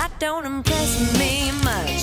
that don't impress me much.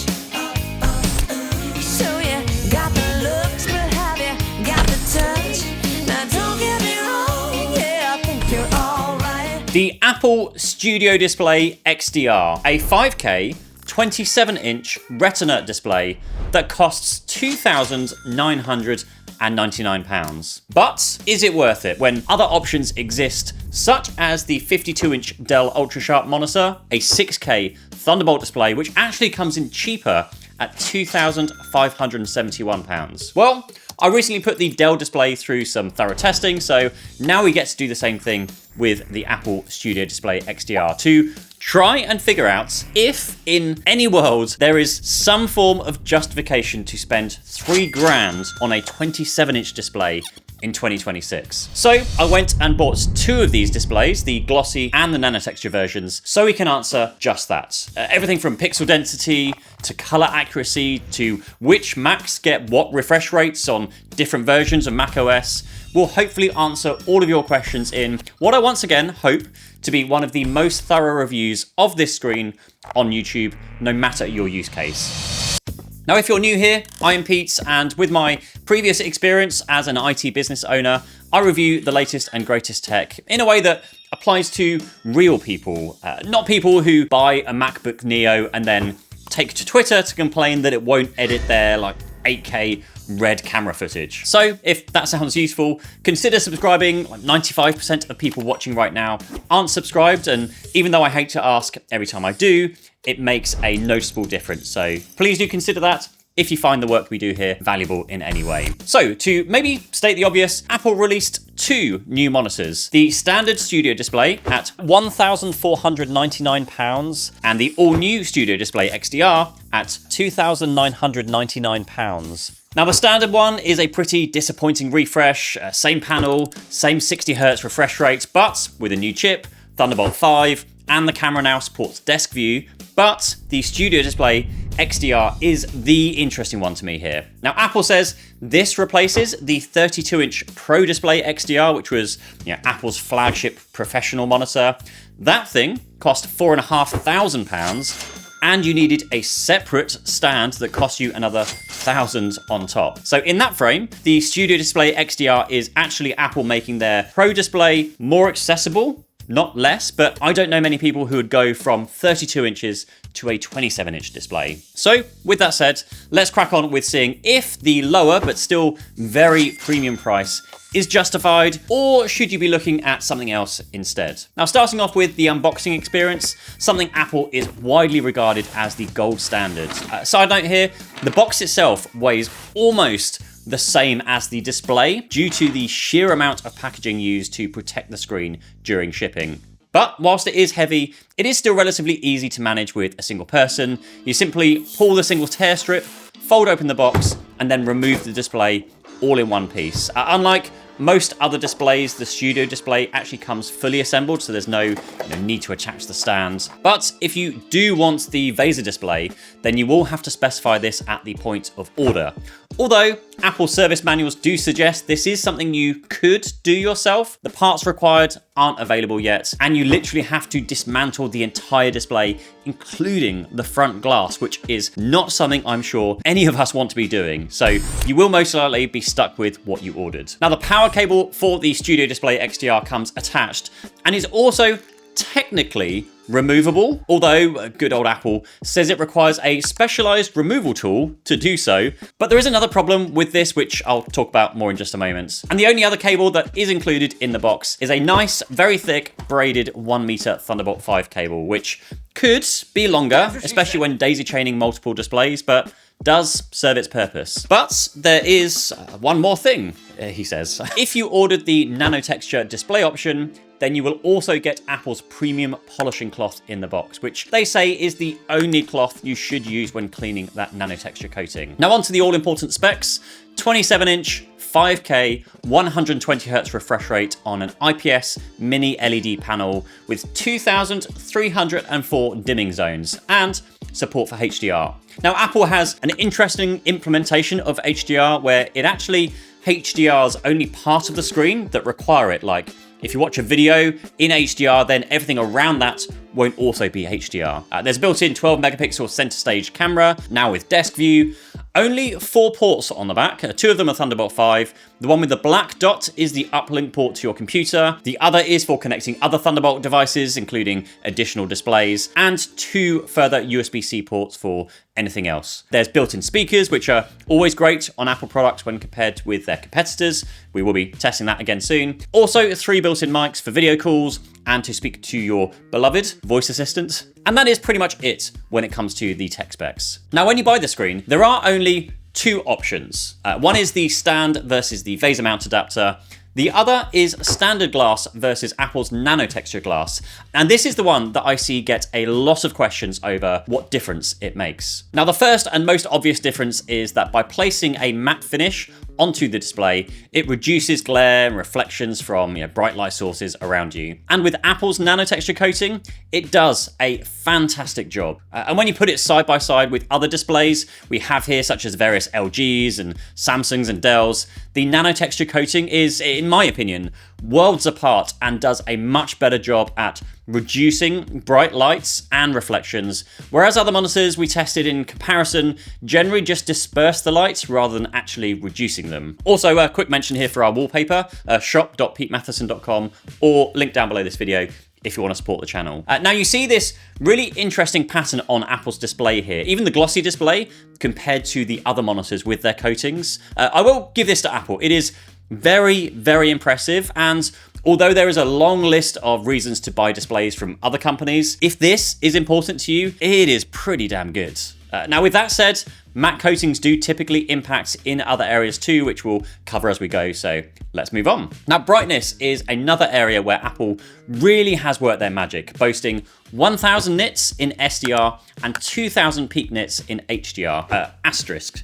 So you got the looks, but have you got the touch? Now don't get me wrong, yeah, I think you're alright. The Apple Studio Display XDR, a 5K 27-inch Retina display that costs £2,999. But is it worth it when other options exist, such as the 52-inch Dell UltraSharp monitor, a 6K Thunderbolt display, which actually comes in cheaper at £2,571? Well, I recently put the Dell display through some thorough testing, so now we get to do the same thing with the Apple Studio Display XDR to try and figure out if, in any world, there is some form of justification to spend $3,000 on a 27-inch display in 2026. So I went and bought two of these displays, the Glossy and the nano-texture versions, so we can answer just that. Everything from pixel density to color accuracy to which Macs get what refresh rates on different versions of macOS will hopefully answer all of your questions in what I once again hope to be one of the most thorough reviews of this screen on YouTube, no matter your use case. Now, if you're new here, I am Pete, and with my previous experience as an IT business owner, I review the latest and greatest tech in a way that applies to real people, not people who buy a MacBook Neo and then take to Twitter to complain that it won't edit their 8K red camera footage. So if that sounds useful, consider subscribing. 95% of people watching right now aren't subscribed, and even though I hate to ask every time I do, it makes a noticeable difference. So please do consider that if you find the work we do here valuable in any way. So to maybe state the obvious, Apple released two new monitors. The standard Studio Display at £1,499 and the all-new Studio Display XDR at £2,999. Now, the standard one is a pretty disappointing refresh, same panel, same 60Hz refresh rate, but with a new chip, Thunderbolt 5, and the camera now supports desk view. But the Studio Display XDR is the interesting one to me here. Now, Apple says this replaces the 32-inch Pro Display XDR, which was Apple's flagship professional monitor. That thing cost £4,500, and you needed a separate stand that cost you another $1,000 on top. So in that frame, the Studio Display XDR is actually Apple making their Pro display more accessible, not less, but I don't know many people who would go from 32 inches to a 27-inch display. So with that said, let's crack on with seeing if the lower but still very premium price is justified, or should you be looking at something else instead? Now, starting off with the unboxing experience, something Apple is widely regarded as the gold standard. Side note here, the box itself weighs almost the same as the display due to the sheer amount of packaging used to protect the screen during shipping. But whilst it is heavy, it is still relatively easy to manage with a single person. You simply pull the single tear strip, fold open the box, and then remove the display all in one piece. Unlike most other displays, the Studio Display actually comes fully assembled, so there's no need to attach the stand. But if you do want the VESA display, then you will have to specify this at the point of order. Although Apple service manuals do suggest this is something you could do yourself, the parts required aren't available yet, and you literally have to dismantle the entire display, including the front glass, which is not something I'm sure any of us want to be doing. So you will most likely be stuck with what you ordered. Now, the power cable for the Studio Display XDR comes attached and is also technically removable, although good old Apple says it requires a specialized removal tool to do so. But there is another problem with this, which I'll talk about more in just a moment. And the only other cable that is included in the box is a nice, very thick, braided 1 meter Thunderbolt 5 cable, which could be longer, especially when daisy chaining multiple displays, but does serve its purpose. But there is one more thing, he says. If you ordered the nano-texture display option, then you will also get Apple's premium polishing cloth in the box, which they say is the only cloth you should use when cleaning that nano-texture coating. Now onto the all-important specs. 27-inch, 5K, 120Hz refresh rate on an IPS mini LED panel with 2,304 dimming zones and support for HDR. Now, Apple has an interesting implementation of HDR where it actually HDRs only part of the screen that require it, like If you watch a video in HDR, then everything around that won't also be HDR. There's a built-in 12 megapixel center stage camera, now with desk view. Only 4 ports on the back. 2 of them are Thunderbolt 5. The one with the black dot is the uplink port to your computer. The other is for connecting other Thunderbolt devices, including additional displays, and 2 further USB-C ports for anything else. There's built-in speakers, which are always great on Apple products when compared with their competitors. We will be testing that again soon. Also, 3 built-in mics for video calls and to speak to your beloved voice assistant. And that is pretty much it when it comes to the tech specs. Now, when you buy the screen, there are only 2 options. One is the stand versus the VESA mount adapter. The other is standard glass versus Apple's nano-texture glass. And this is the one that I see get a lot of questions over what difference it makes. Now, the first and most obvious difference is that by placing a matte finish onto the display, it reduces glare and reflections from bright light sources around you. And with Apple's nano-texture coating, it does a fantastic job. And when you put it side by side with other displays we have here, such as various LGs and Samsungs and Dells, the nano-texture coating is, in my opinion, worlds apart and does a much better job at reducing bright lights and reflections, whereas other monitors we tested in comparison generally just disperse the lights rather than actually reducing them. Also, a quick mention here for our wallpaper, shop.petemattheson.com, or link down below this video if you want to support the channel. Now you see this really interesting pattern on Apple's display here, even the glossy display compared to the other monitors with their coatings. I will give this to Apple. It is very, very impressive, and although there is a long list of reasons to buy displays from other companies, if this is important to you, it is pretty damn good. Now, with that said, matte coatings do typically impact in other areas too, which we'll cover as we go, so let's move on. Now, brightness is another area where Apple really has worked their magic, boasting 1000 nits in SDR and 2000 peak nits in HDR, asterisk,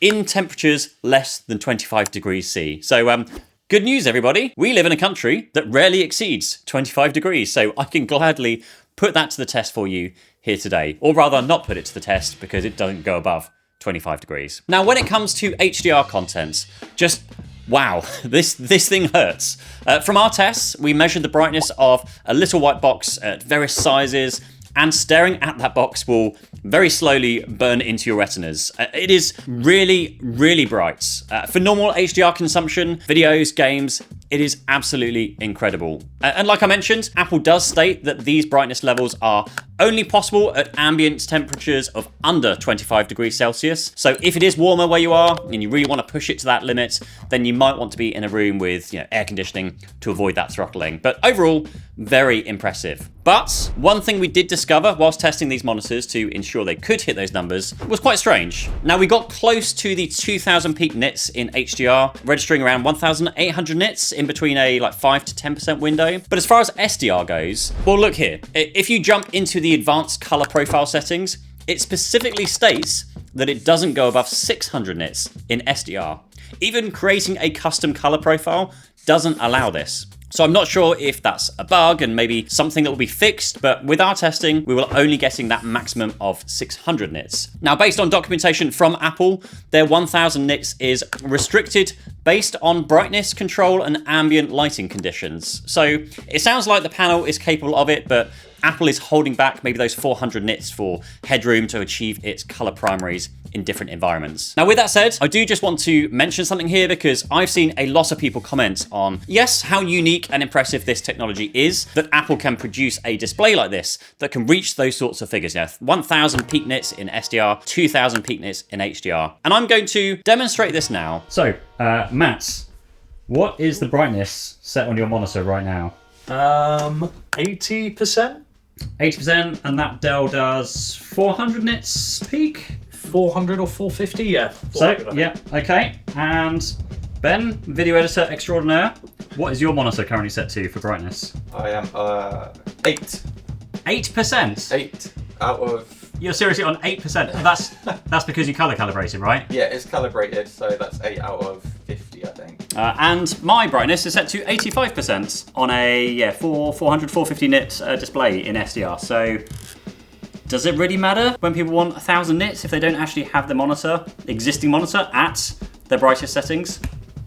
in temperatures less than 25 degrees C. So, good news, everybody. We live in a country that rarely exceeds 25 degrees, so I can gladly put that to the test for you here today, or rather not put it to the test because it doesn't go above 25 degrees. Now, when it comes to HDR content, just wow, this thing hurts. From our tests, we measured the brightness of a little white box at various sizes, and staring at that box will very slowly burn into your retinas. It is really, really bright. For normal HDR consumption, videos, games, it is absolutely incredible. And like I mentioned, Apple does state that these brightness levels are only possible at ambient temperatures of under 25 degrees Celsius. So if it is warmer where you are and you really want to push it to that limit, then you might want to be in a room with air conditioning to avoid that throttling. But overall, very impressive. But one thing we did discover whilst testing these monitors to ensure they could hit those numbers was quite strange. Now, we got close to the 2000 peak nits in HDR, registering around 1800 nits in between a 5 to 10% window. But as far as SDR goes, well, look here. If you jump into the advanced color profile settings, it specifically states that it doesn't go above 600 nits in SDR. Even creating a custom color profile doesn't allow this. So I'm not sure if that's a bug and maybe something that will be fixed, but with our testing, we were only getting that maximum of 600 nits. Now, based on documentation from Apple, their 1000 nits is restricted based on brightness control and ambient lighting conditions. So it sounds like the panel is capable of it, but Apple is holding back maybe those 400 nits for headroom to achieve its color primaries in different environments. Now, with that said, I do just want to mention something here because I've seen a lot of people comment on, yes, how unique and impressive this technology is, that Apple can produce a display like this that can reach those sorts of figures. 1000 peak nits in SDR, 2000 peak nits in HDR. And I'm going to demonstrate this now. So, Matt, what is the brightness set on your monitor right now? 80%? 80%, and that Dell does 400 nits peak? 400 or 450, yeah. 400, So, yeah, okay. And Ben, video editor extraordinaire, what is your monitor currently set to for brightness? I am 8. 8%? 8 out of... You're seriously on 8%? That's because you color calibrated, right? Yeah, it's calibrated, so that's 8 out of 50, I think. And my brightness is set to 85% on a 400, 450 nit display in SDR. So does it really matter when people want 1000 nits if they don't actually have the existing monitor at their brightest settings?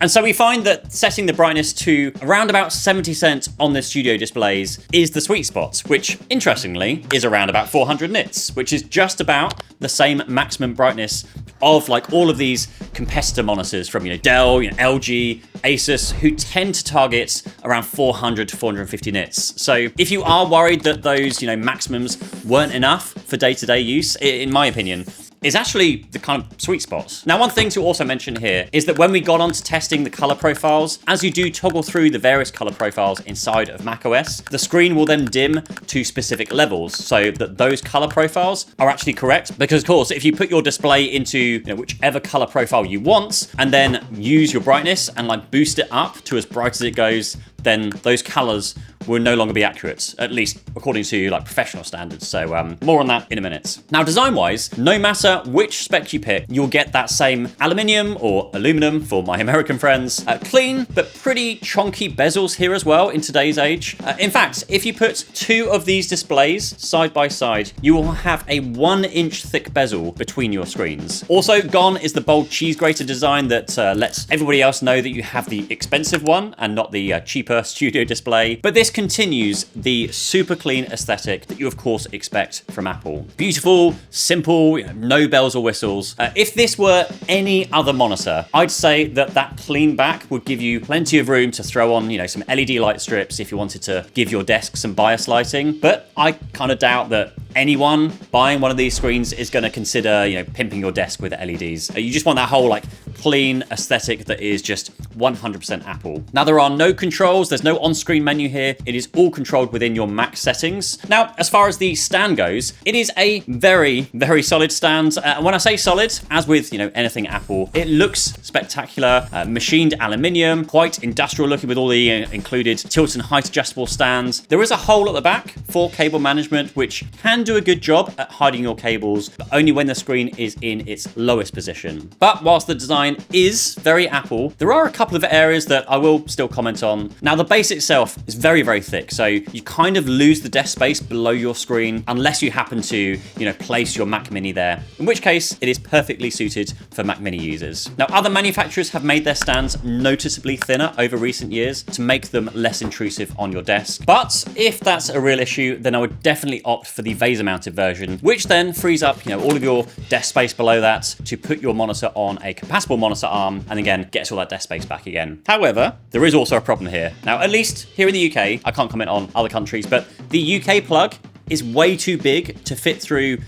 And so we find that setting the brightness to around about 70% on the studio displays is the sweet spot, which interestingly is around about 400 nits, which is just about the same maximum brightness of like all of these competitor monitors from Dell, LG, Asus, who tend to target around 400 to 450 nits. So if you are worried that those maximums weren't enough for day-to-day use, in my opinion, is actually the kind of sweet spot. Now, one thing to also mention here is that when we got onto testing the color profiles, as you do toggle through the various color profiles inside of macOS, the screen will then dim to specific levels so that those color profiles are actually correct. Because of course, if you put your display into whichever color profile you want and then use your brightness and like boost it up to as bright as it goes, then those colors will no longer be accurate, at least according to like professional standards. So more on that in a minute. Now, design-wise, no matter which spec you pick, you'll get that same aluminium or aluminum for my American friends, clean but pretty chunky bezels here as well in today's age. In fact, if you put two of these displays side by side, you will have a 1-inch thick bezel between your screens. Also gone is the bold cheese grater design that lets everybody else know that you have the expensive one and not the cheaper studio display. But this continues the super clean aesthetic that you of course expect from Apple. Beautiful, simple, no bells or whistles. If this were any other monitor, I'd say that clean back would give you plenty of room to throw on, some LED light strips if you wanted to give your desk some bias lighting. But I kind of doubt that anyone buying one of these screens is going to consider, pimping your desk with LEDs. You just want that whole like clean aesthetic that is just 100% Apple. Now, there are no controls. There's no on-screen menu here. It is all controlled within your Mac settings. Now, as far as the stand goes, it is a very, very solid stand. When I say solid, as with, anything Apple, it looks spectacular. Machined aluminium, quite industrial looking with all the included tilt and height adjustable stands. There is a hole at the back for cable management, which can do a good job at hiding your cables, but only when the screen is in its lowest position. But whilst the design is very Apple, there are a couple of areas that I will still comment on. Now, the base itself is very, very thick, so you kind of lose the desk space below your screen unless you happen to, place your Mac Mini there, in which case it is perfectly suited for Mac Mini users. Now, other manufacturers have made their stands noticeably thinner over recent years to make them less intrusive on your desk. But if that's a real issue, then I would definitely opt for the VESA-mounted version, which then frees up, all of your desk space below that to put your monitor on a compatible monitor arm, and again, gets all that desk space back again. However, there is also a problem here. Now, at least here in the UK, I can't comment on other countries, but the UK plug is way too big to fit through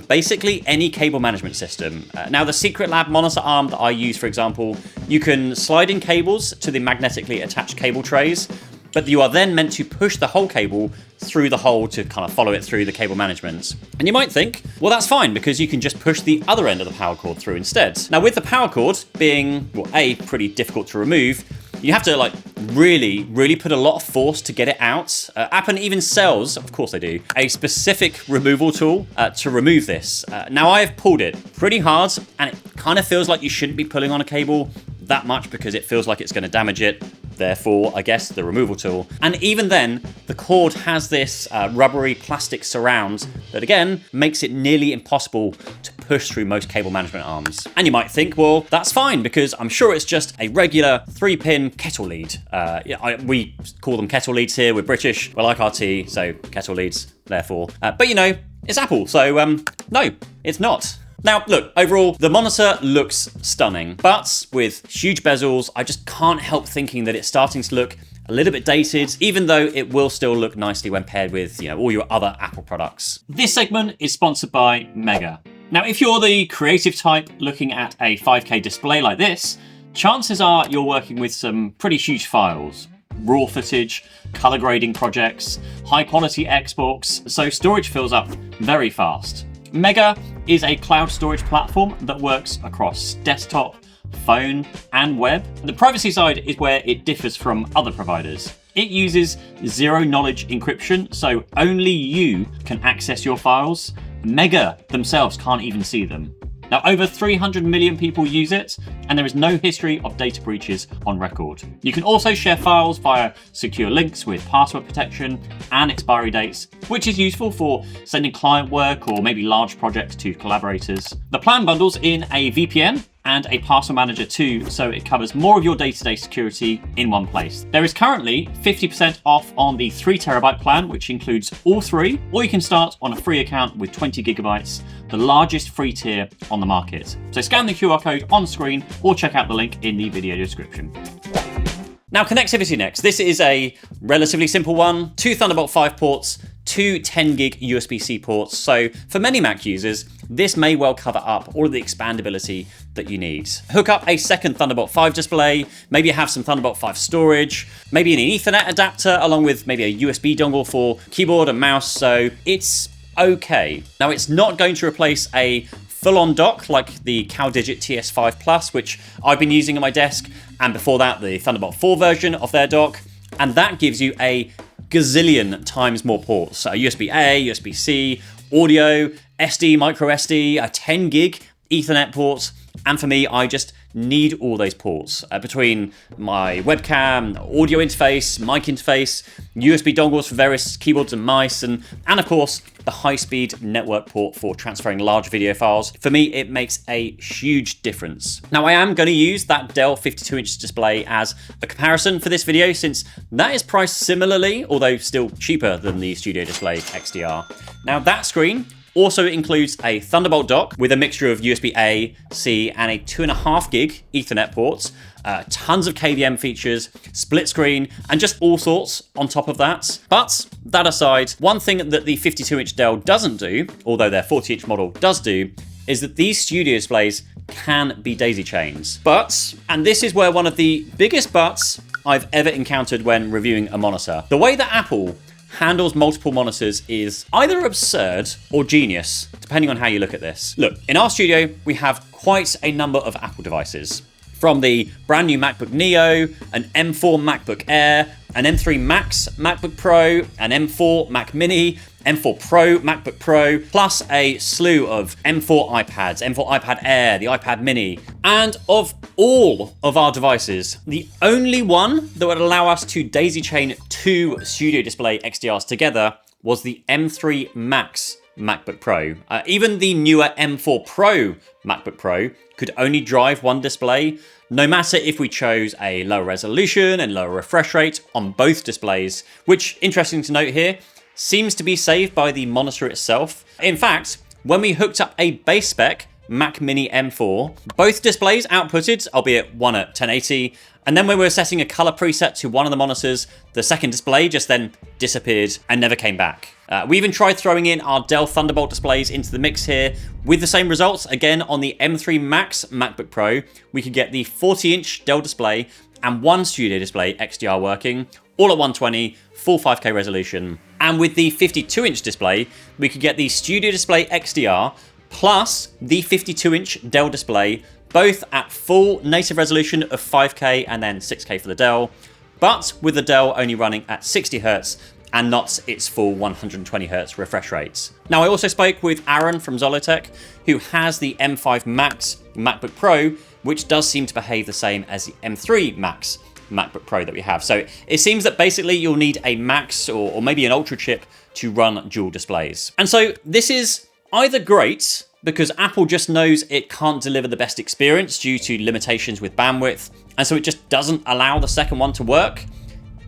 basically any cable management system. Now, the Secret Lab monitor arm that I use, for example, you can slide in cables to the magnetically attached cable trays, but you are then meant to push the whole cable through the hole to kind of follow it through the cable management. And you might think, well, that's fine because you can just push the other end of the power cord through instead. Now, with the power cord being, pretty difficult to remove, you have to really, really put a lot of force to get it out. Apple even sells, of course they do, a specific removal tool to remove this. Now, I have pulled it pretty hard and it kind of feels like you shouldn't be pulling on a cable that much because it feels like it's going to damage it. Therefore, I guess the removal tool. And even then, the cord has this rubbery plastic surround that again makes it nearly impossible to push through most cable management arms. And you might think, well, that's fine because I'm sure it's just a regular 3-pin kettle lead. We call them kettle leads here. We're British. We like our tea, so kettle leads, therefore. But it's Apple, so no, it's not. Now, look, overall, the monitor looks stunning, but with huge bezels, I just can't help thinking that it's starting to look a little bit dated, even though it will still look nicely when paired with, all your other Apple products. This segment is sponsored by Mega. Now, if you're the creative type looking at a 5K display like this, chances are you're working with some pretty huge files. Raw footage, color grading projects, high quality exports, so storage fills up very fast. Mega is a cloud storage platform that works across desktop, phone, and web. The privacy side is where it differs from other providers. It uses zero-knowledge encryption, so only you can access your files. Mega themselves can't even see them. Now, over 300 million people use it, and there is no history of data breaches on record. You can also share files via secure links with password protection and expiry dates, which is useful for sending client work or maybe large projects to collaborators. The plan bundles in a VPN and a password manager too, so it covers more of your day-to-day security in one place. There is currently 50% off on the 3TB plan, which includes all three, or you can start on a free account with 20 gigabytes, the largest free tier on the market. So scan the QR code on screen or check out the link in the video description. Now, connectivity next. This is a relatively simple one. 2 Thunderbolt 5 ports, 2 10 gig USB-C ports. So for many Mac users, this may well cover up all of the expandability that you need. Hook up a second Thunderbolt 5 display, maybe you have some Thunderbolt 5 storage, maybe an Ethernet adapter, along with maybe a USB dongle for keyboard and mouse, so it's okay. Now, it's not going to replace a full-on dock like the CalDigit TS5 Plus, which I've been using on my desk, and before that, the Thunderbolt 4 version of their dock, and that gives you a gazillion times more ports. So USB-A, USB-C, audio, SD, micro SD, a 10 gig Ethernet port, and for me, I just need all those ports between my webcam, audio interface, mic interface, USB dongles for various keyboards and mice, and of course, the high-speed network port for transferring large video files. For me, it makes a huge difference. Now, I am going to use that Dell 52-inch display as a comparison for this video, since that is priced similarly, although still cheaper than the Studio Display XDR. Now, that screen also includes a Thunderbolt dock with a mixture of USB-A, C, and a 2.5 gig Ethernet ports, tons of KVM features, split screen, and just all sorts on top of that. But that aside, one thing that the 52-inch Dell doesn't do, although their 40-inch model does do, is that these studio displays can be daisy chains. But, and this is where one of the biggest buts I've ever encountered when reviewing a monitor, the way that Apple handles multiple monitors is either absurd or genius, depending on how you look at this. Look, in our studio, we have quite a number of Apple devices. From the brand new MacBook Neo, an M4 MacBook Air, an M3 Max MacBook Pro, an M4 Mac Mini, M4 Pro MacBook Pro, plus a slew of M4 iPads, M4 iPad Air, the iPad Mini. And of all of our devices, the only one that would allow us to daisy chain 2 Studio Display XDRs together was the M3 Max MacBook Pro. Even the newer M4 Pro MacBook Pro could only drive one display, no matter if we chose a lower resolution and lower refresh rate on both displays, which, interesting to note here, seems to be saved by the monitor itself. In fact, when we hooked up a base spec Mac Mini M4, both displays outputted, albeit one at 1080, and then when we were setting a color preset to one of the monitors, the second display just then disappeared and never came back. We even tried throwing in our Dell Thunderbolt displays into the mix here with the same results. Again, on the M3 Max MacBook Pro, we could get the 40-inch Dell display and one Studio Display XDR working, all at 120, full 5K resolution. And with the 52-inch display, we could get the Studio Display XDR plus the 52-inch Dell display, both at full native resolution of 5K and then 6K for the Dell, but with the Dell only running at 60 Hz and not its full 120 Hz refresh rates. Now, I also spoke with Aaron from Zollotech, who has the M5 Max MacBook Pro, which does seem to behave the same as the M3 Max MacBook Pro that we have. So it seems that basically you'll need a Max or maybe an Ultra chip to run dual displays. And so this is either great because Apple just knows it can't deliver the best experience due to limitations with bandwidth, and so it just doesn't allow the second one to work,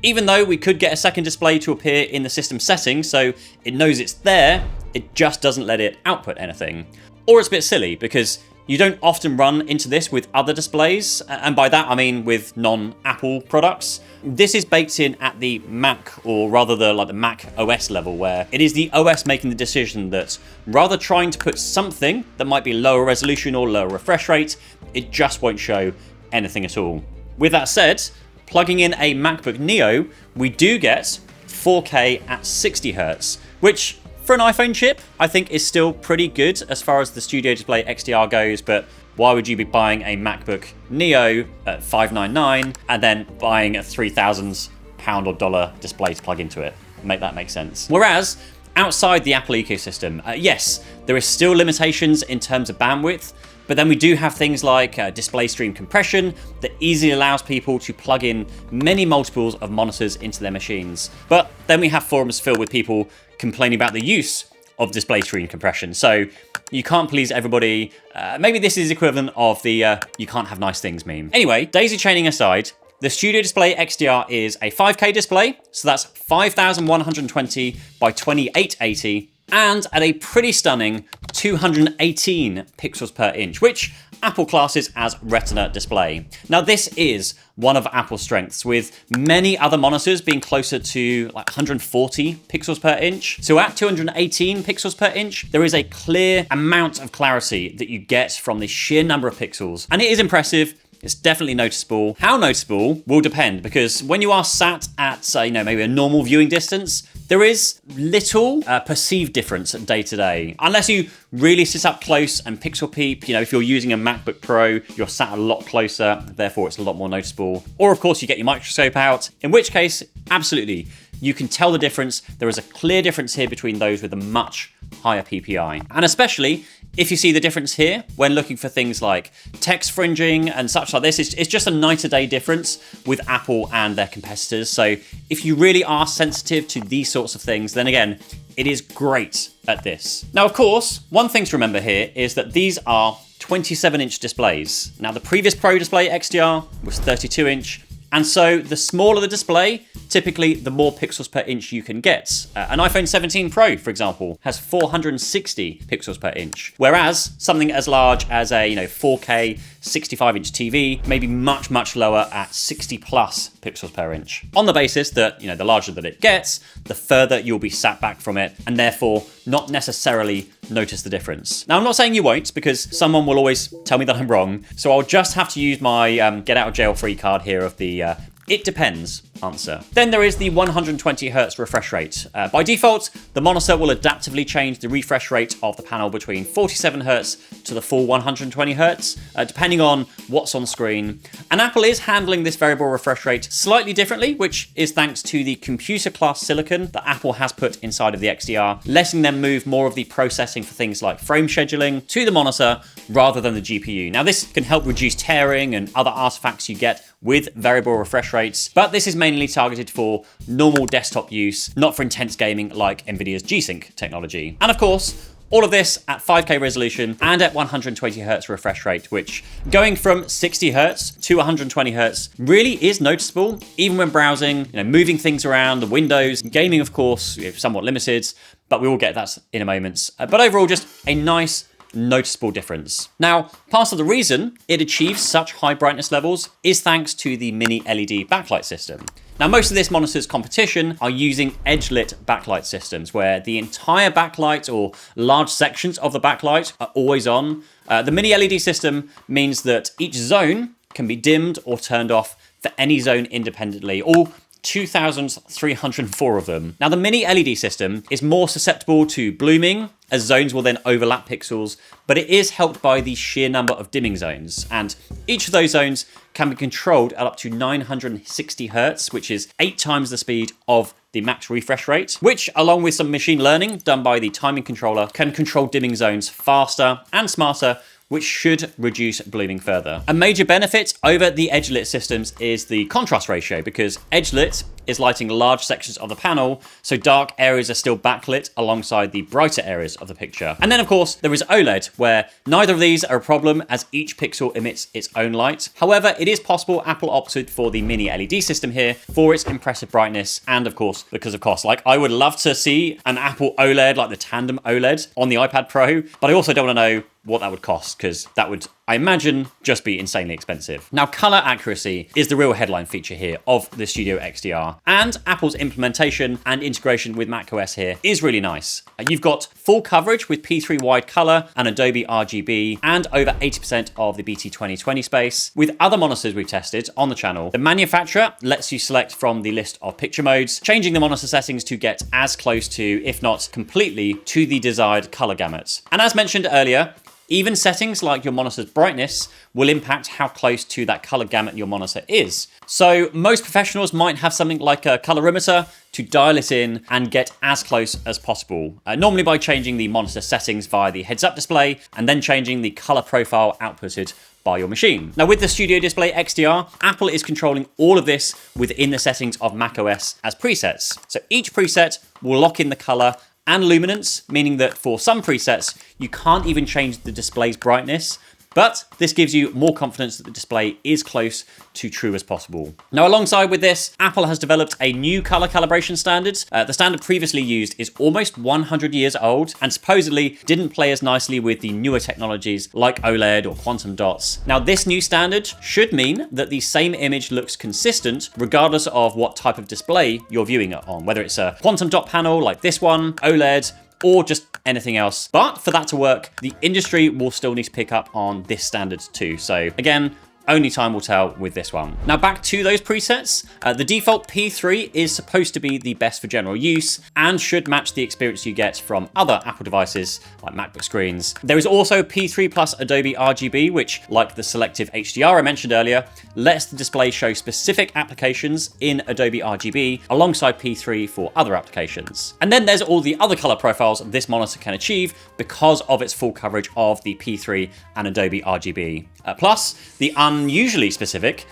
even though we could get a second display to appear in the system settings, so it knows it's there, it just doesn't let it output anything. Or it's a bit silly because you don't often run into this with other displays, and by that I mean with non-Apple products. This is baked in at the Mac, or rather the Mac OS level, where it is the OS making the decision that rather trying to put something that might be lower resolution or lower refresh rate, it just won't show anything at all. With that said, plugging in a MacBook Neo, we do get 4K at 60 Hz, which for an iPhone chip, I think is still pretty good as far as the Studio Display XDR goes, but why would you be buying a MacBook Neo at $599 and then buying a £3,000 or dollar display to plug into it? Make that make sense. Whereas, outside the Apple ecosystem, yes, there is still limitations in terms of bandwidth, but then we do have things like display stream compression that easily allows people to plug in many multiples of monitors into their machines. But then we have forums filled with people complaining about the use of display stream compression. So you can't please everybody. Maybe this is equivalent of the you can't have nice things meme. Anyway, daisy chaining aside, the Studio Display XDR is a 5K display, so that's 5120 by 2880, and at a pretty stunning 218 pixels per inch, which Apple classes as Retina display. Now this is one of Apple's strengths, with many other monitors being closer to like 140 pixels per inch. So at 218 pixels per inch, there is a clear amount of clarity that you get from the sheer number of pixels, and it is impressive. It's definitely noticeable. How noticeable will depend, because when you are sat at, maybe a normal viewing distance, there is little perceived difference day to day. Unless you really sit up close and pixel peep, if you're using a MacBook Pro, you're sat a lot closer, therefore it's a lot more noticeable. Or of course you get your microscope out, in which case, absolutely, you can tell the difference. There is a clear difference here between those with a much higher PPI. And especially if you see the difference here when looking for things like text fringing and such like this, it's just a night to day difference with Apple and their competitors. So if you really are sensitive to these sorts of things, then again, it is great at this. Now, of course, one thing to remember here is that these are 27-inch displays. Now, the previous Pro Display XDR was 32-inch. And so the smaller the display, typically the more pixels per inch you can get. An iPhone 17 Pro, for example, has 460 pixels per inch, whereas something as large as a 4K 65-inch TV may be much, much lower at 60 plus pixels per inch. On the basis that, the larger that it gets, the further you'll be sat back from it, and therefore not necessarily notice the difference. Now, I'm not saying you won't, because someone will always tell me that I'm wrong, so I'll just have to use my get out of jail free card here of the it depends answer. Then there is the 120 Hz refresh rate. By default, the monitor will adaptively change the refresh rate of the panel between 47 Hz to the full 120 Hz, depending on what's on screen. And Apple is handling this variable refresh rate slightly differently, which is thanks to the computer class silicon that Apple has put inside of the XDR, letting them move more of the processing for things like frame scheduling to the monitor rather than the GPU. Now, this can help reduce tearing and other artifacts you get with variable refresh rates, but this is mainly targeted for normal desktop use, not for intense gaming like Nvidia's G-Sync technology. And of course, all of this at 5K resolution and at 120 Hz refresh rate, which going from 60 Hz to 120 Hz really is noticeable, even when browsing, moving things around, the windows, gaming, of course, somewhat limited, but we will get that in a moment. But overall, just a nice, noticeable difference. Now, part of the reason it achieves such high brightness levels is thanks to the mini LED backlight system. Now, most of this monitor's competition are using edge-lit backlight systems where the entire backlight or large sections of the backlight are always on. The mini LED system means that each zone can be dimmed or turned off for any zone independently, all 2,304 of them. Now, the mini LED system is more susceptible to blooming, as zones will then overlap pixels, but it is helped by the sheer number of dimming zones. And each of those zones can be controlled at up to 960 Hz, which is 8 times the speed of the max refresh rate, which, along with some machine learning done by the timing controller, can control dimming zones faster and smarter, which should reduce blooming further. A major benefit over the edge-lit systems is the contrast ratio, because edge-lit is lighting large sections of the panel, so dark areas are still backlit alongside the brighter areas of the picture. And then, of course, there is OLED, where neither of these are a problem as each pixel emits its own light. However, it is possible Apple opted for the mini LED system here for its impressive brightness, and of course, because of cost. Like, I would love to see an Apple OLED, like the tandem OLED on the iPad Pro, but I also don't want to know what that would cost, because that would, I imagine, just be insanely expensive. Now, color accuracy is the real headline feature here of the Studio XDR, and Apple's implementation and integration with macOS here is really nice. You've got full coverage with P3 wide color and Adobe RGB, and over 80% of the BT 2020 space. With other monitors we've tested on the channel, the manufacturer lets you select from the list of picture modes, changing the monitor settings to get as close to, if not completely, to the desired color gamut. And as mentioned earlier, even settings like your monitor's brightness will impact how close to that color gamut your monitor is. So most professionals might have something like a colorimeter to dial it in and get as close as possible, normally by changing the monitor settings via the heads-up display and then changing the color profile outputted by your machine. Now, with the Studio Display XDR, Apple is controlling all of this within the settings of macOS as presets. So each preset will lock in the color and luminance, meaning that for some presets, you can't even change the display's brightness. But this gives you more confidence that the display is close to true as possible. Now, alongside with this, Apple has developed a new color calibration standard. The standard previously used is almost 100 years old and supposedly didn't play as nicely with the newer technologies like OLED or quantum dots. Now, this new standard should mean that the same image looks consistent regardless of what type of display you're viewing it on, whether it's a quantum dot panel like this one, OLED, or just anything else. But for that to work, the industry will still need to pick up on this standard too. So again, only time will tell with this one. Now back to those presets. The default P3 is supposed to be the best for general use and should match the experience you get from other Apple devices like MacBook screens. There is also P3 plus Adobe RGB, which, like the selective HDR I mentioned earlier, lets the display show specific applications in Adobe RGB alongside P3 for other applications. And then there's all the other color profiles this monitor can achieve because of its full coverage of the P3 and Adobe RGB. Plus, the unusually specific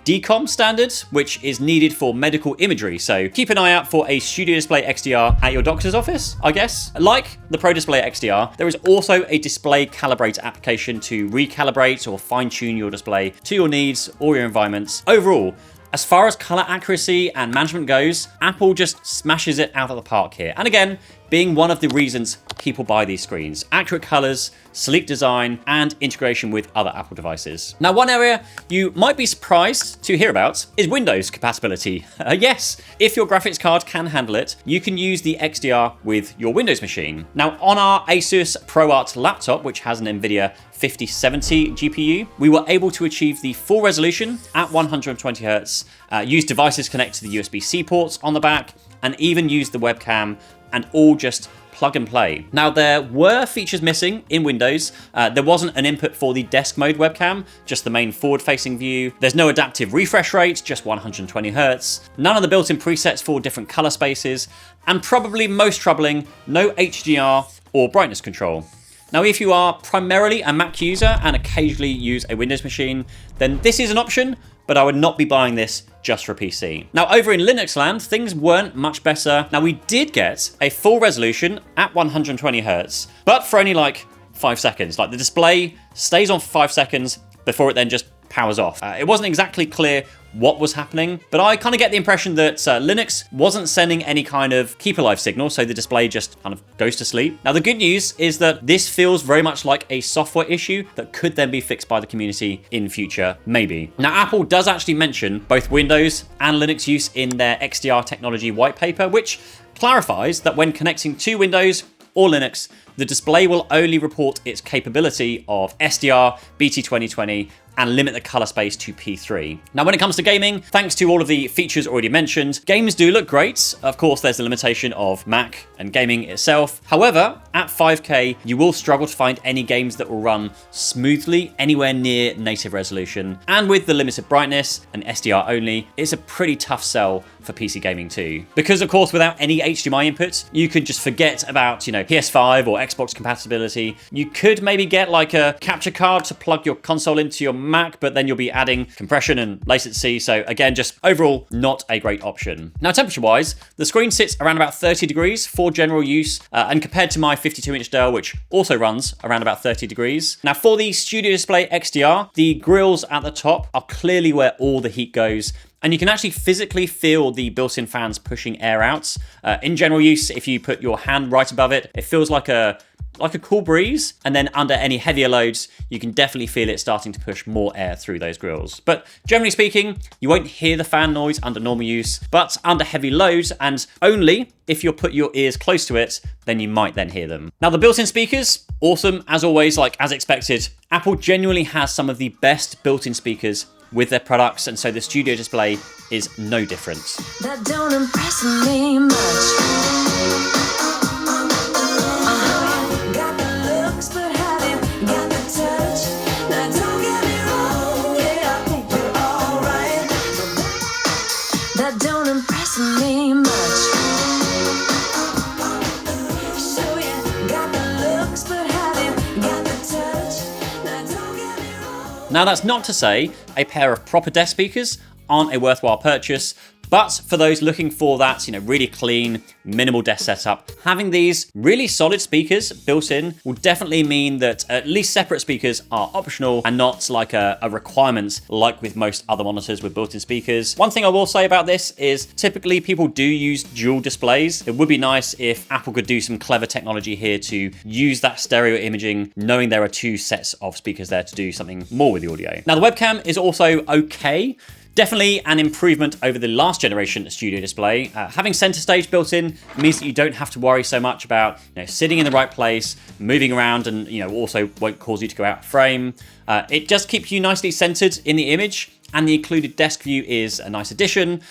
DCOM standard, which is needed for medical imagery. So keep an eye out for a Studio Display XDR at your doctor's office, I guess. Like the Pro Display XDR, there is also a display calibrator application to recalibrate or fine-tune your display to your needs or your environments. Overall, as far as color accuracy and management goes, Apple just smashes it out of the park here. And again, being one of the reasons people buy these screens. Accurate colors, sleek design, and integration with other Apple devices. Now, one area you might be surprised to hear about is Windows compatibility. Yes, if your graphics card can handle it, you can use the XDR with your Windows machine. Now, on our Asus ProArt laptop, which has an NVIDIA 5070 GPU, we were able to achieve the full resolution at 120Hz, use devices connected to the USB-C ports on the back, and even use the webcam, and all just plug and play. Now, there were features missing in Windows. There wasn't an input for the desk mode webcam, just the main forward-facing view. There's no adaptive refresh rate, just 120Hz. None of the built-in presets for different color spaces, and probably most troubling, no HDR or brightness control. Now, if you are primarily a Mac user and occasionally use a Windows machine, then this is an option, but I would not be buying this just for a PC. Now, over in Linux land, things weren't much better. Now, we did get a full resolution at 120Hz, but for only like 5 seconds. Like, the display stays on for 5 seconds before it then just powers off. It wasn't exactly clear what was happening, but I kind of get the impression that Linux wasn't sending any kind of keep alive signal, so the display just kind of goes to sleep. Now, the good news is that this feels very much like a software issue that could then be fixed by the community in future, maybe. Now, Apple does actually mention both Windows and Linux use in their XDR technology white paper, which clarifies that when connecting to Windows or Linux, the display will only report its capability of SDR, BT2020, and limit the color space to P3. Now, when it comes to gaming, thanks to all of the features already mentioned, games do look great. Of course, there's the limitation of Mac and gaming itself. However, at 5K, you will struggle to find any games that will run smoothly anywhere near native resolution. And with the limited brightness and SDR only, it's a pretty tough sell for PC gaming too. Because of course, without any HDMI input, you could just forget about, PS5 or Xbox compatibility. You could maybe get like a capture card to plug your console into your Mac, but then you'll be adding compression and latency. So again, just overall not a great option. Now, temperature wise, the screen sits around about 30 degrees for general use, and compared to my 52-inch Dell, which also runs around about 30 degrees. Now, for the Studio Display XDR, the grills at the top are clearly where all the heat goes, and you can actually physically feel the built-in fans pushing air out. In general use, if you put your hand right above it, it feels like a cool breeze, and then under any heavier loads, you can definitely feel it starting to push more air through those grills. But generally speaking, you won't hear the fan noise under normal use, but under heavy loads, and only if you put your ears close to it, then you might then hear them. Now, the built-in speakers, awesome, as always, like as expected. Apple genuinely has some of the best built-in speakers with their products, and so the Studio Display is no different. That don't impress me much. Now, that's not to say a pair of proper desk speakers aren't a worthwhile purchase, But for those looking for that, really clean, minimal desk setup, having these really solid speakers built in will definitely mean that at least separate speakers are optional and not like a requirement like with most other monitors with built-in speakers. One thing I will say about this is typically people do use dual displays. It would be nice if Apple could do some clever technology here to use that stereo imaging, knowing there are two sets of speakers there to do something more with the audio. Now the webcam is also okay. Definitely an improvement over the last generation Studio Display. Having center stage built in means that you don't have to worry so much about sitting in the right place, moving around, and also won't cause you to go out of frame. It just keeps you nicely centered in the image, and the included desk view is a nice addition.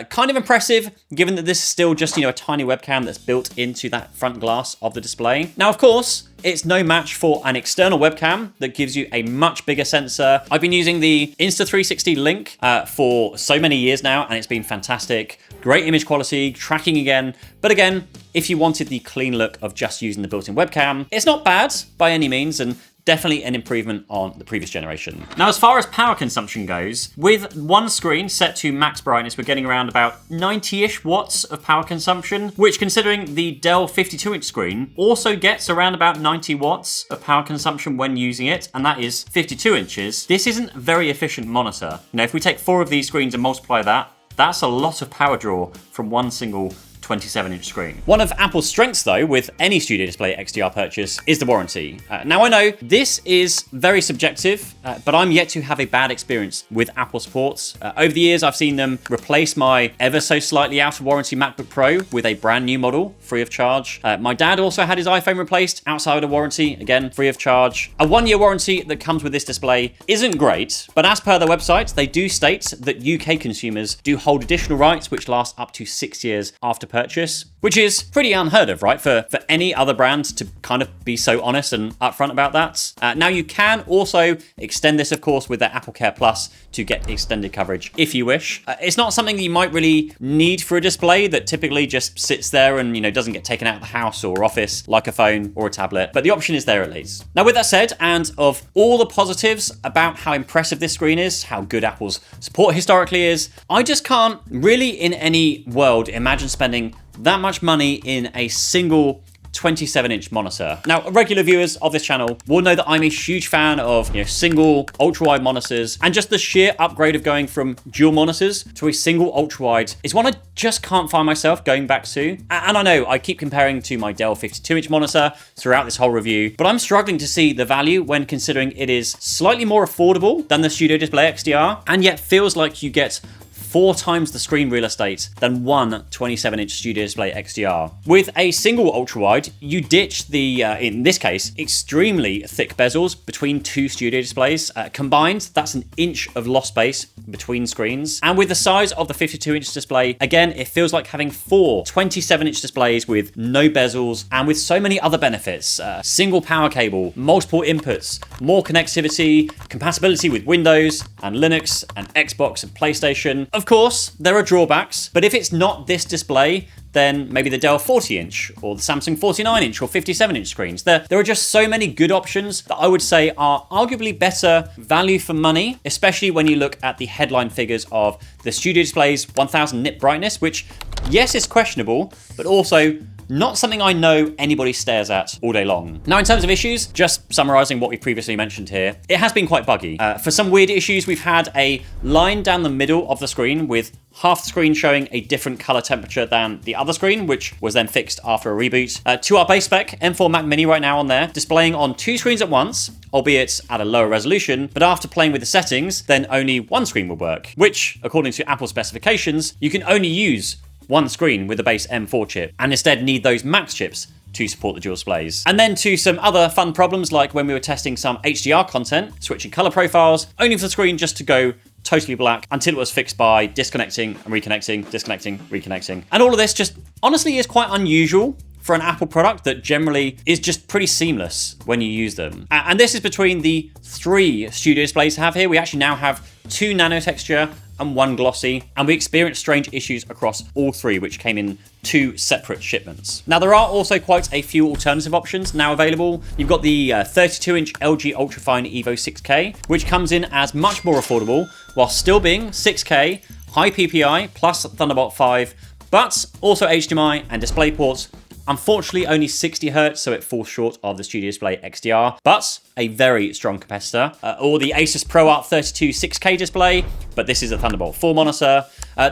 Kind of impressive, given that this is still just a tiny webcam that's built into that front glass of the display. Now, of course, it's no match for an external webcam that gives you a much bigger sensor. I've been using the Insta360 Link for so many years now, and it's been fantastic. Great image quality, tracking again. But again, if you wanted the clean look of just using the built-in webcam, it's not bad by any means, and definitely an improvement on the previous generation. Now, as far as power consumption goes, with one screen set to max brightness, we're getting around about 90-ish watts of power consumption, which, considering the Dell 52-inch screen, also gets around about 90 watts of power consumption when using it, and that is 52 inches. This isn't a very efficient monitor. If we take 4 of these screens and multiply that, that's a lot of power draw from one single 27-inch screen. One of Apple's strengths, though, with any Studio Display XDR purchase is the warranty. Now, I know this is very subjective, but I'm yet to have a bad experience with Apple supports. Over the years, I've seen them replace my ever so slightly out of warranty MacBook Pro with a brand new model, free of charge. My dad also had his iPhone replaced outside of warranty, again, free of charge. A 1-year warranty that comes with this display isn't great, but as per their website, they do state that UK consumers do hold additional rights which last up to 6 years after purchase, which is pretty unheard of, right? For any other brand to kind of be so honest and upfront about that. Now, you can also extend this, of course, with their Apple Care Plus to get extended coverage if you wish. It's not something that you might really need for a display that typically just sits there and doesn't get taken out of the house or office like a phone or a tablet, but the option is there at least. Now, with that said, and of all the positives about how impressive this screen is, how good Apple's support historically is, I just can't really in any world imagine spending that much money in a single 27-inch monitor. Now, regular viewers of this channel will know that I'm a huge fan of single ultra-wide monitors, and just the sheer upgrade of going from dual monitors to a single ultra-wide is one I just can't find myself going back to. And I know I keep comparing to my Dell 52-inch monitor throughout this whole review, but I'm struggling to see the value when considering it is slightly more affordable than the Studio Display XDR, and yet feels like you get 4 times the screen real estate than one 27-inch Studio Display XDR. With a single ultra-wide, you ditch the, in this case, extremely thick bezels between 2 Studio Displays. Combined, that's an inch of lost space between screens. And with the size of the 52-inch display, again, it feels like having 4 27-inch displays with no bezels and with so many other benefits. Single power cable, multiple inputs, more connectivity, compatibility with Windows and Linux and Xbox and PlayStation. Of course, there are drawbacks, but if it's not this display, then maybe the Dell 40-inch or the Samsung 49-inch or 57-inch screens. There are just so many good options that I would say are arguably better value for money, especially when you look at the headline figures of the Studio Display's 1000 nit brightness, which, yes, is questionable, but also not something I know anybody stares at all day long. Now, in terms of issues, just summarizing what we previously mentioned here, it has been quite buggy. For some weird issues, we've had a line down the middle of the screen with half the screen showing a different color temperature than the other screen, which was then fixed after a reboot. To our base spec M4 Mac Mini right now on there, displaying on 2 screens at once, albeit at a lower resolution, but after playing with the settings, then only one screen will work, which, according to Apple specifications, you can only use one screen with the base M4 chip, and instead need those Max chips to support the dual displays. And then to some other fun problems, like when we were testing some HDR content, switching color profiles, only for the screen just to go totally black until it was fixed by disconnecting and reconnecting, disconnecting, reconnecting. And all of this just honestly is quite unusual for an Apple product that generally is just pretty seamless when you use them. And this is between the 3 Studio Displays I have here. We actually now have 2 nano-texture and 1 glossy, and we experienced strange issues across all 3, which came in 2 separate shipments. Now, there are also quite a few alternative options now available. You've got the 32-inch LG UltraFine Evo 6K, which comes in as much more affordable while still being 6K high PPI plus Thunderbolt 5, but also HDMI and display ports. Unfortunately, only 60 Hz, so it falls short of the Studio Display XDR, but a very strong competitor. Or the Asus ProArt 32 6K display, but this is a Thunderbolt 4 monitor.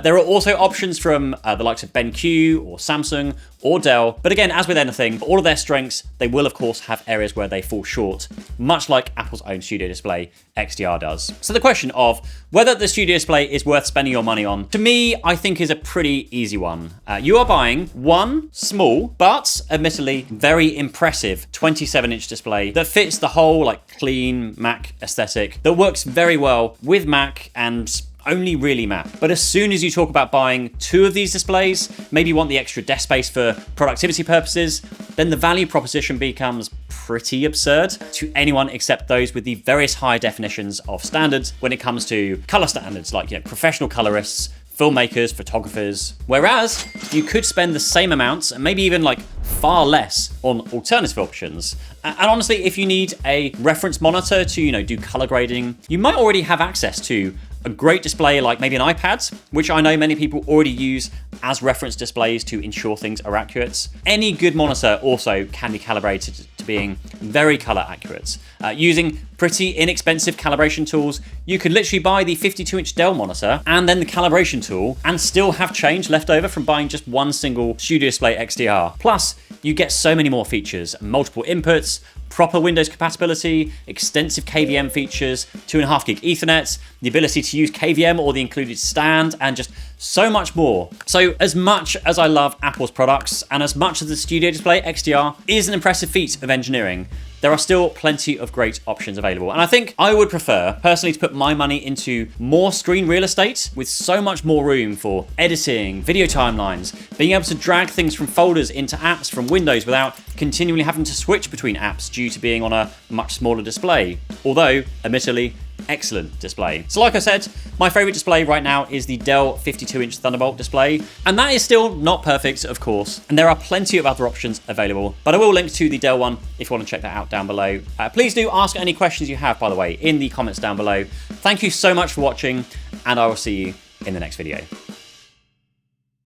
There are also options from the likes of BenQ or Samsung or Dell. But again, as with anything, for all of their strengths, they will of course have areas where they fall short, much like Apple's own Studio Display XDR does. So the question of whether the Studio Display is worth spending your money on, to me, I think is a pretty easy one. You are buying one small, but admittedly very impressive 27-inch display that fits the whole like clean Mac aesthetic, that works very well with Mac and only really Mac. But as soon as you talk about buying two of these displays, maybe you want the extra desk space for productivity purposes, then the value proposition becomes pretty absurd to anyone except those with the various high definitions of standards when it comes to color standards, like professional colorists, filmmakers, photographers. Whereas you could spend the same amounts and maybe even like far less on alternative options. And honestly, if you need a reference monitor to, do color grading, you might already have access to a great display like maybe an iPad, which I know many people already use as reference displays to ensure things are accurate. Any good monitor also can be calibrated to being very color accurate. Using pretty inexpensive calibration tools, you could literally buy the 52-inch Dell monitor and then the calibration tool and still have change left over from buying just one single Studio Display XDR. Plus, you get so many more features, multiple inputs, proper Windows compatibility, extensive KVM features, 2.5 gig Ethernet, the ability to use KVM or the included stand, and just so much more. So as much as I love Apple's products, and as much as the Studio Display XDR is an impressive feat of engineering, there are still plenty of great options available. And I think I would prefer, personally, to put my money into more screen real estate with so much more room for editing, video timelines, being able to drag things from folders into apps from Windows without continually having to switch between apps due to being on a much smaller display. Although, admittedly, excellent display. So like I said, my favorite display right now is the Dell 52-inch Thunderbolt display, and that is still not perfect, of course, and there are plenty of other options available, but I will link to the Dell one if you want to check that out down below. Please do ask any questions you have, by the way, in the comments down below. Thank you so much for watching, and I will see you in the next video.